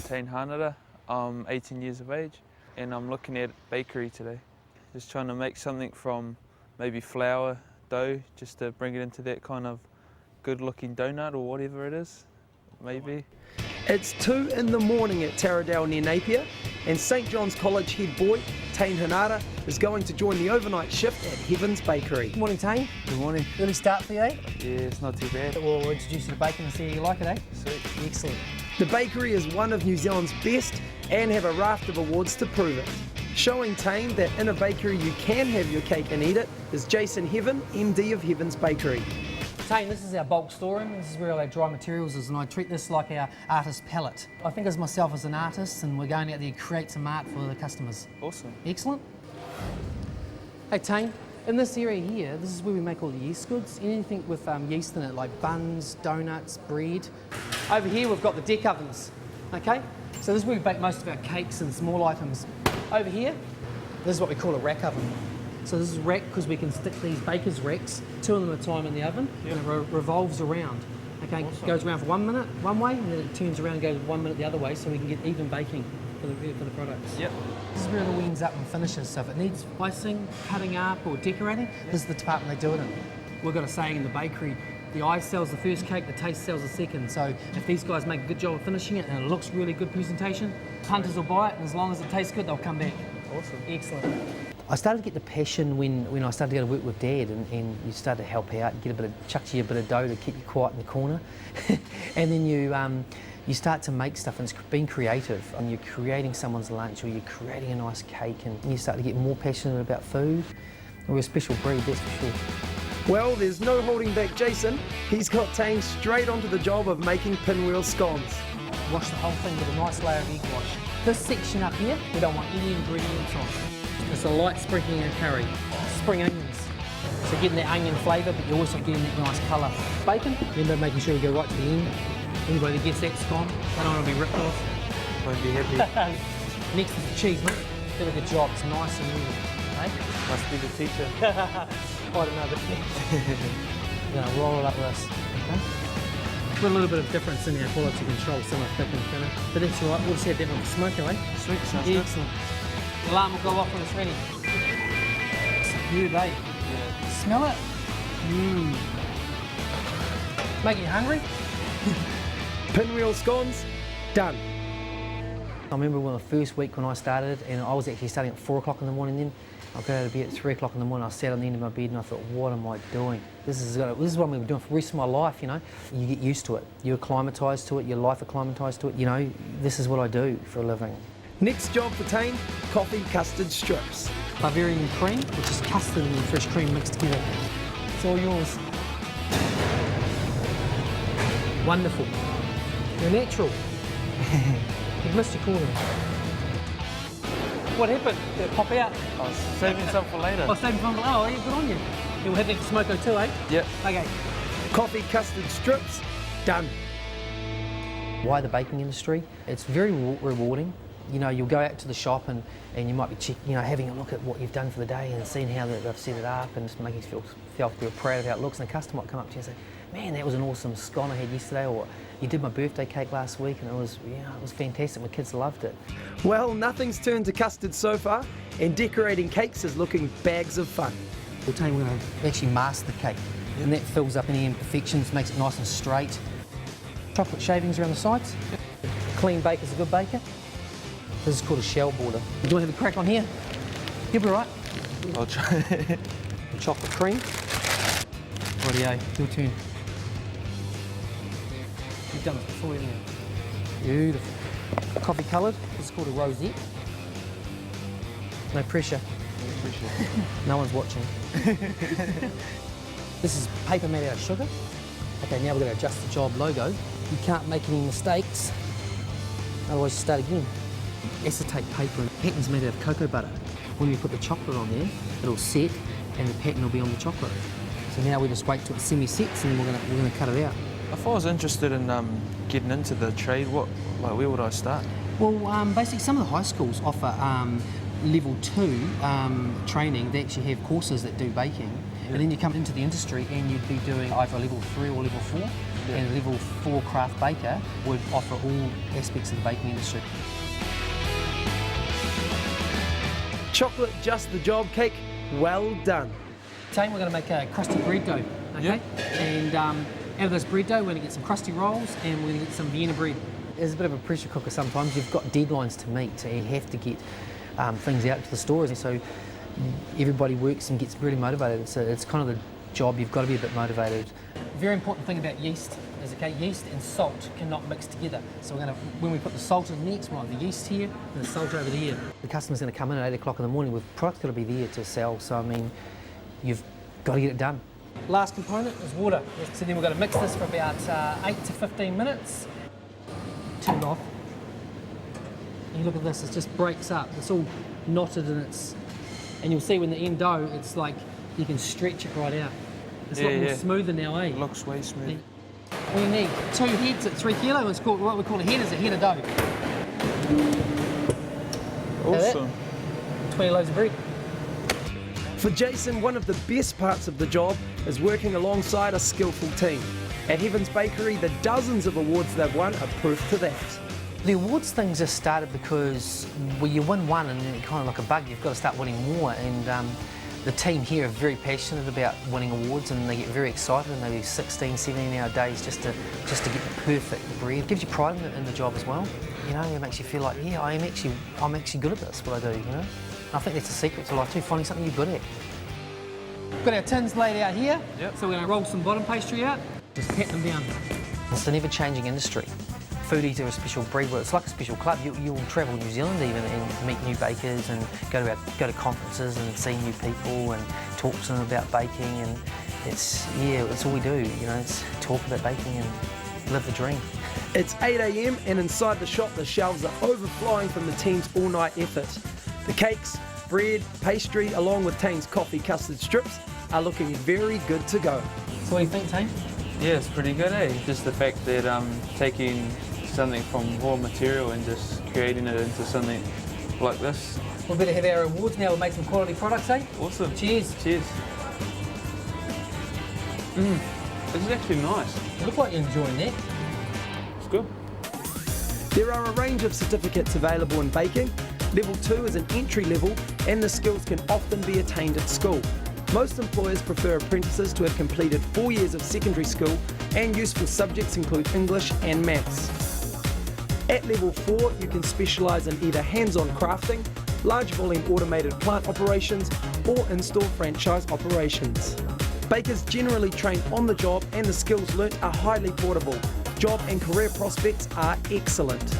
Taine. I'm 18 years of age and I'm looking at bakery today. Just trying to make something from maybe flour, dough, just to bring it into that kind of good looking donut or whatever it is, maybe. It's 2 in the morning at Taradale near Napier, and St John's College head boy Taine Hanara is going to join the overnight shift at Heaven's Bakery. Good morning, Taine. Good morning. Early start for you, eh? Yeah, it's not too bad. We'll introduce you to bacon and see how you like it, eh? Sweet. Excellent. The bakery is one of New Zealand's best and have a raft of awards to prove it. Showing Taine that in a bakery you can have your cake and eat it is Jason Heaven, MD of Heaven's Bakery. Taine, this is our bulk storeroom. This is where all our dry materials is, and I treat this like our artist palette. I think of myself as an artist, and we're going out there to create some art for the customers. Awesome. Excellent. Hey, Taine, in this area here, this is where we make all the yeast goods. Anything with yeast in it, like buns, donuts, bread. Over here, we've got the deck ovens, okay? So this is where we bake most of our cakes and small items. Over here, this is what we call a rack oven. So this is rack because we can stick these baker's racks, 2 of them at a time in the oven, and it revolves around. Okay, awesome. Goes around for 1 minute one way, and then it turns around and goes 1 minute the other way, so we can get even baking for the products. Yep. This is where it all ends up and finishes. So if it needs icing, cutting up, or decorating, this is the department they do it in. We've got a saying in the bakery, the eye sells the first cake, the taste sells the second. So if these guys make a good job of finishing it and it looks really good presentation, punters will buy it, and as long as it tastes good, they'll come back. Awesome. Excellent. I started to get the passion when I started to go to work with Dad, and you started to help out, get chuck to you a bit of dough to keep you quiet in the corner, and then you start to make stuff, and it's being creative, and you're creating someone's lunch, or you're creating a nice cake, and you start to get more passionate about food. We're a special breed, that's for sure. Well, there's no holding back Jason. He's got Taine straight onto the job of making pinwheel scones. Wash the whole thing with a nice layer of egg wash. This section up here, we don't want any ingredients on. It's a light sprinkling of curry. Spring onions. So getting that onion flavour, but you're also getting that nice colour. Bacon, remember making sure you go right to the end. Anybody that gets that scone, they don't want to be ripped off. Won't be happy. Next is the cheese, mate. Do a good job, it's nice and even. Eh? Must be the teacher. I don't know, but we're going to roll it up with this. Okay? Got a little bit of difference in our quality control, some are thick and thinner. But that's all right, we'll just have that one for smoker, eh? Sweet, sounds good. Excellent. The alarm will go off when it's ready. Good, eh? Yeah. Smell it? Mmm. Make you hungry? Pinwheel scones, done. I remember the first week when I started, and I was actually starting at 4 o'clock in the morning then. I got out of bed at 3 o'clock in the morning, I sat on the end of my bed and I thought, what am I doing? This is what I'm going to be doing for the rest of my life, you know. You get used to it, you're acclimatised to it, your life acclimatised to it, you know, this is what I do for a living. Next job for Taine, coffee custard strips. Bavarian cream, which is custard and fresh cream mixed together. It's all yours. Wonderful. You're natural. You've missed your corner. What happened? Did it pop out? I was saving some for later. Oh, saving some. Oh, yeah, good on you. You'll have that for smoko too, eh? Yep. Okay. Coffee custard strips, done. Why the baking industry? It's very rewarding. You know, you'll go out to the shop and you might be having a look at what you've done for the day and seeing how they've set it up and just making you feel proud of how it looks. And the customer might come up to you and say, man, that was an awesome scone I had yesterday, or you did my birthday cake last week and it was fantastic, my kids loved it. Well, nothing's turned to custard so far, and decorating cakes is looking bags of fun. We'll tell you, we're going to actually mask the cake, and that fills up any imperfections, makes it nice and straight. Chocolate shavings around the sides. A clean baker's a good baker. This is called a shell border. Do you want to have a crack on here? You'll be right. I'll try. Chocolate cream. Rightio, your turn. You've done this before, haven't you? Beautiful. Coffee coloured. This is called a rosette. No pressure. No pressure. No one's watching. This is paper made out of sugar. Okay, now we're going to adjust the job logo. You can't make any mistakes, otherwise you start again. Acetate paper, and the pattern's made out of cocoa butter. When we put the chocolate on there, it'll set and the pattern will be on the chocolate. So now we just wait till it semi-sets and then we're going to cut it out. If I was interested in getting into the trade, where would I start? Well, basically some of the high schools offer level 2 training. They actually have courses that do baking. And then you come into the industry and you'd be doing either a level 3 or level 4. and a level 4 craft baker would offer all aspects of the baking industry. Chocolate just the job cake, well done. Today we're going to make a crusty bread dough, okay? And out of this bread dough we're going to get some crusty rolls and we're going to get some Vienna bread. It's a bit of a pressure cooker sometimes. You've got deadlines to meet, so you have to get things out to the stores. So everybody works and gets really motivated. So it's kind of the job, you've got to be a bit motivated. Very important thing about yeast is, okay, yeast and salt cannot mix together. So we're going to, when we put the salt in next, we'll have the yeast here and the salt over there. The customer's going to come in at 8 o'clock in the morning with product's got to be there to sell. So I mean, you've got to get it done. Last component is water. So then we're going to mix this for about 8 to 15 minutes. Turn it off. And you look at this, it just breaks up. It's all knotted and and you'll see when the end dough, it's like you can stretch it right out. It's a lot more smoother now, eh? It looks way smooth. We need 2 heads at 3 kilo. It's called, what we call a head is a head of dough. Awesome. 20 loaves of bread. For Jason, one of the best parts of the job is working alongside a skillful team. At Heaven's Bakery, the dozens of awards they've won are proof to that. The awards thing just started because you win one and then it's kind of like a bug, you've got to start winning more. And the team here are very passionate about winning awards and they get very excited and they do 16, 17-hour days just to get the perfect bread. It gives you pride in the job as well. You know, it makes you feel like, yeah, I'm actually good at this, what I do, you know. I think that's the secret to life too, finding something you're good at. We've got our tins laid out here, so we're going to roll some bottom pastry out, just pat them down. It's an ever-changing industry. Foodies are a special breed, it's like a special club. You'll travel New Zealand even and meet new bakers and go to conferences and see new people and talk to them about baking, and it's all we do, you know, it's talk about baking and live the dream. It's 8 a.m. and inside the shop the shelves are overflowing from the team's all-night effort. The cakes, bread, pastry, along with Taine's coffee custard strips are looking very good to go. So what do you think, Taine? Yeah, it's pretty good, eh? Just the fact that I'm taking something from raw material and just creating it into something like this. We better have our awards now. We'll make some quality products, eh? Awesome. Cheers. Cheers. This is actually nice. You look like you're enjoying that. It's good. There are a range of certificates available in baking. Level 2 is an entry level and the skills can often be attained at school. Most employers prefer apprentices to have completed 4 years of secondary school and useful subjects include English and maths. At level 4 you can specialise in either hands-on crafting, large volume automated plant operations or in-store franchise operations. Bakers generally train on the job and the skills learnt are highly portable. Job and career prospects are excellent.